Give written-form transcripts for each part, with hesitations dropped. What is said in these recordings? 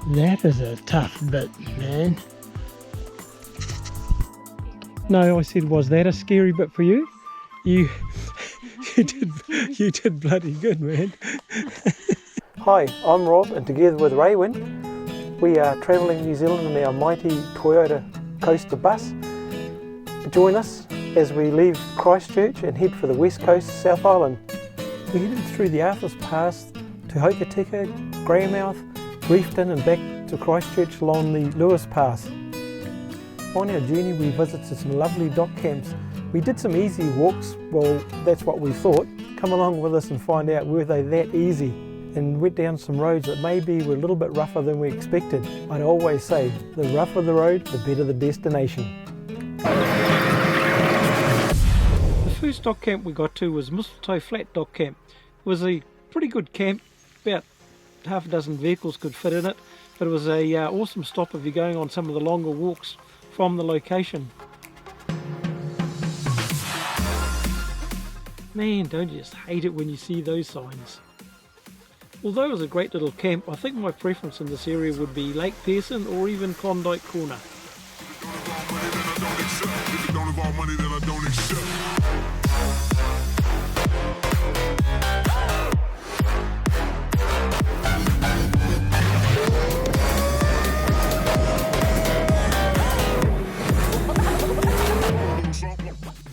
That is a tough bit, man. No, I said, was that a scary bit for you? You did bloody good, man. Hi, I'm Rob, and together with Raewyn, we are travelling New Zealand in our mighty Toyota coaster bus. Join us as we leave Christchurch and head for the west coast, South Island. We headed through the Arthur's Pass to Hokitika, Greymouth, Reefton and back to Christchurch along the Lewis Pass. On our journey we visited some lovely dock camps. We did some easy walks, well that's what we thought. Come along with us and find out were they that easy, and went down some roads that maybe were a little bit rougher than we expected. I'd always say, the rougher the road, the better the destination. The first dock camp we got to was Mistletoe Flat Dock Camp. It was a pretty good camp, about half a dozen vehicles could fit in it, but it was a awesome stop if you're going on some of the longer walks from the location. Man, don't you just hate it when you see those signs. Although it was a great little camp, I think my preference in this area would be Lake Pearson or even Klondike Corner.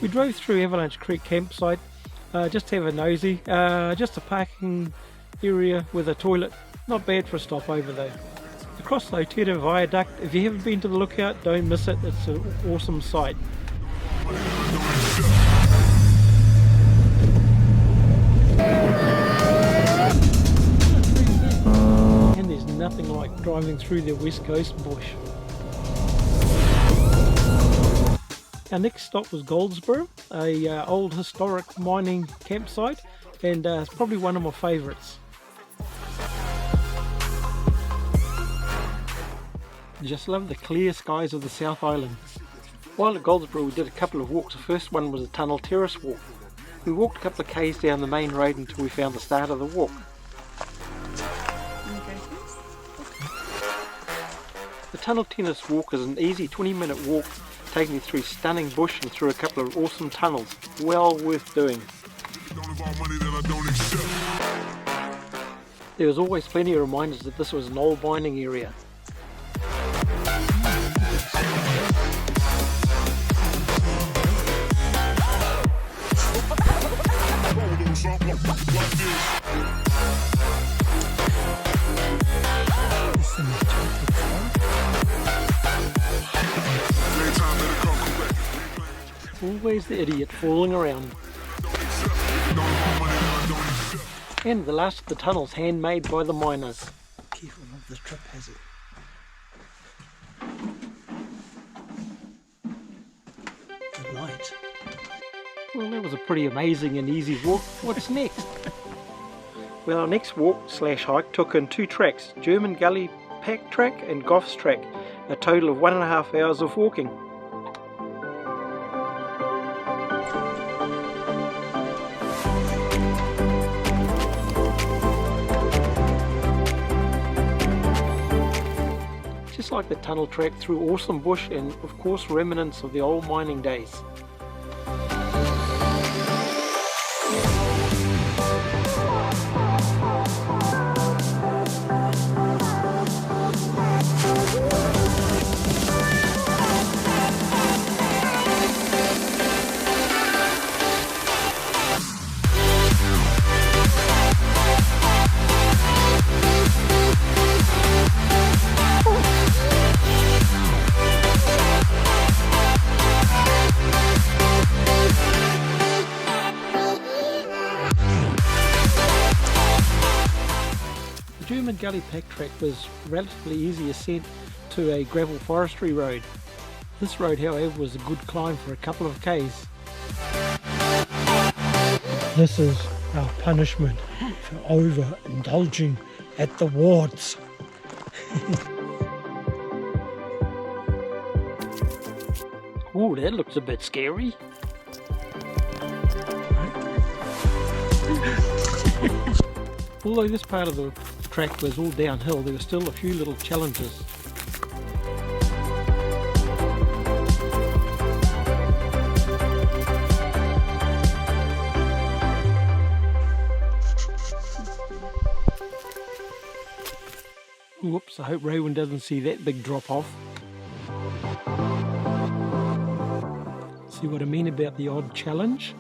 We drove through Avalanche Creek campsite just to have a nosy, just a parking area with a toilet, not bad for a stopover though. Across the Otero Viaduct, if you haven't been to the lookout, don't miss it, it's an awesome sight. And there's nothing like driving through the west coast bush. Our next stop was Goldsboro, a old historic mining campsite, and it's probably one of my favourites. Just love the clear skies of the South Island. While at Goldsboro we did a couple of walks. The first one was a tunnel terrace walk. We walked a couple of k's down the main road until we found the start of the walk. The tunnel terrace walk is an easy 20-minute walk, taking you through stunning bush and through a couple of awesome tunnels. Well worth doing. There was always plenty of reminders that this was an old mining area. Always the idiot falling around. And the last of the tunnels handmade by the miners. Careful of the trip hazard. Good night. Well, that was a pretty amazing and easy walk. What's next? Well, our next walk / hike took in 2 tracks, German Gully Pack Track and Goffs Track, a total of 1.5 hours of walking. Just like the tunnel track through awesome bush and of course remnants of the old mining days. The German Gully Pack Track was relatively easy ascent to a gravel forestry road. This road, however, was a good climb for a couple of k's. This is our punishment for overindulging at the wards. Oh, that looks a bit scary. Although this part of the track was all downhill, there were still a few little challenges. Whoops, I hope Raewyn doesn't see that big drop off. See what I mean about the odd challenge?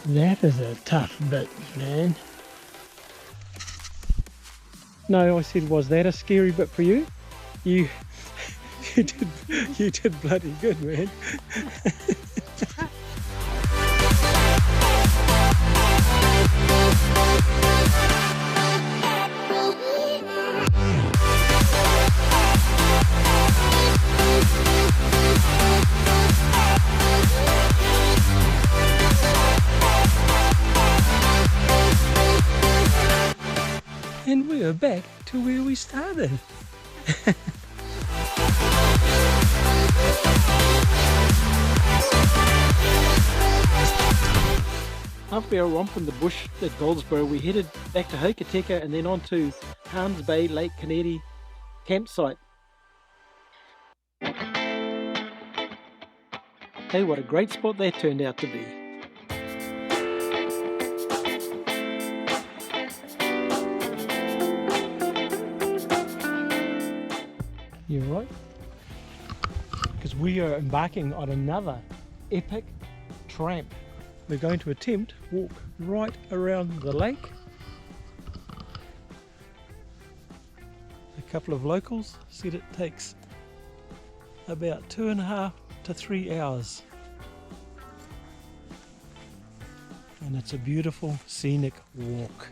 That is a tough bit, man. No, I said, was that a scary bit for you? You did bloody good, man. And we are back to where we started. After our romp in the bush at Goldsboro, we headed back to Hokitika and then on to Hans Bay Lake Kaneri campsite. Hey, what a great spot that turned out to be. You're right, because we are embarking on another epic tramp. We're going to attempt walk right around the lake. A couple of locals said it takes about 2.5 to 3 hours. And it's a beautiful scenic walk.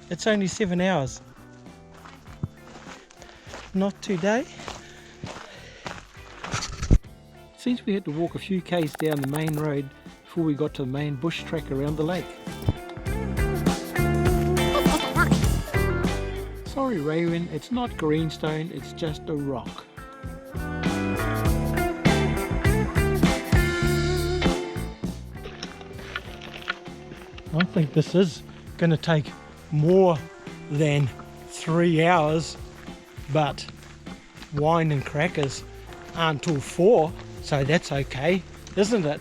It's only 7 hours. Not today. Seems we had to walk a few k's down the main road before we got to the main bush track around the lake. Sorry Raewyn, it's not greenstone, it's just a rock. I think this is going to take more than 3 hours, but wine and crackers aren't till 4, so that's okay, isn't it?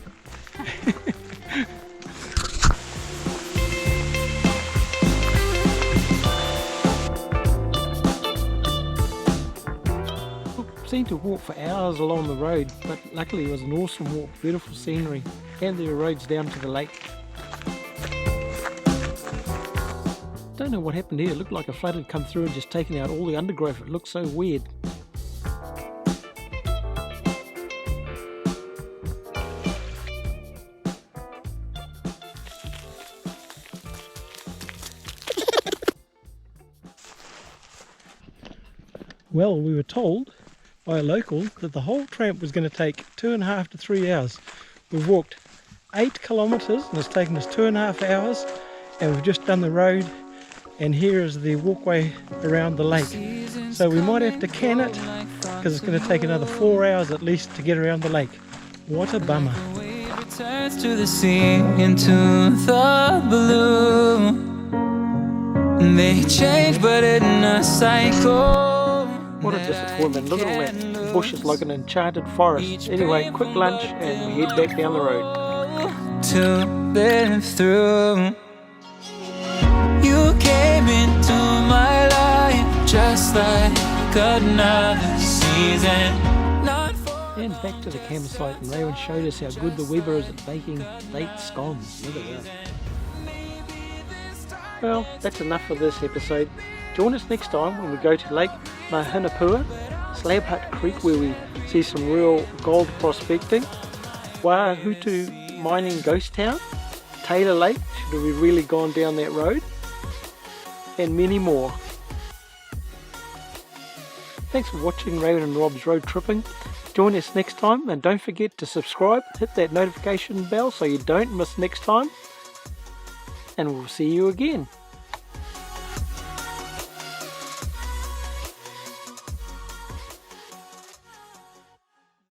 Seemed to walk for hours along the road, but luckily it was an awesome walk, beautiful scenery, and there are roads down to the lake. Don't know what happened here, it looked like a flood had come through and just taken out all the undergrowth. It looked so weird. Well, we were told by a local that the whole tramp was going to take 2.5 to 3 hours. We've walked 8 kilometres and it's taken us 2.5 hours, and we've just done the road. And here is the walkway around the lake. So we might have to can it because it's going to take another 4 hours at least to get around the lake. What a bummer. Returns to the sea, into the blue. They change but in a cycle. What a disappointment. Look at all that bush is like an enchanted forest. Anyway, quick lunch and we head back down the road. To live through. You came into my life just like another season. And back to the campsite, and Raewyn showed us how good the Weber is at baking late scones. Look at that. Well, that's enough for this episode. Join us next time when we go to Lake Mahinapua, Slab Hut Creek, where we see some real gold prospecting, Wahutu Mining Ghost Town, Taylor Lake, should we really gone down that road, and many more. Thanks for watching Raewyn and Rob's road tripping. Join us next time, and don't forget to subscribe, hit that notification bell so you don't miss next time, and we'll see you again.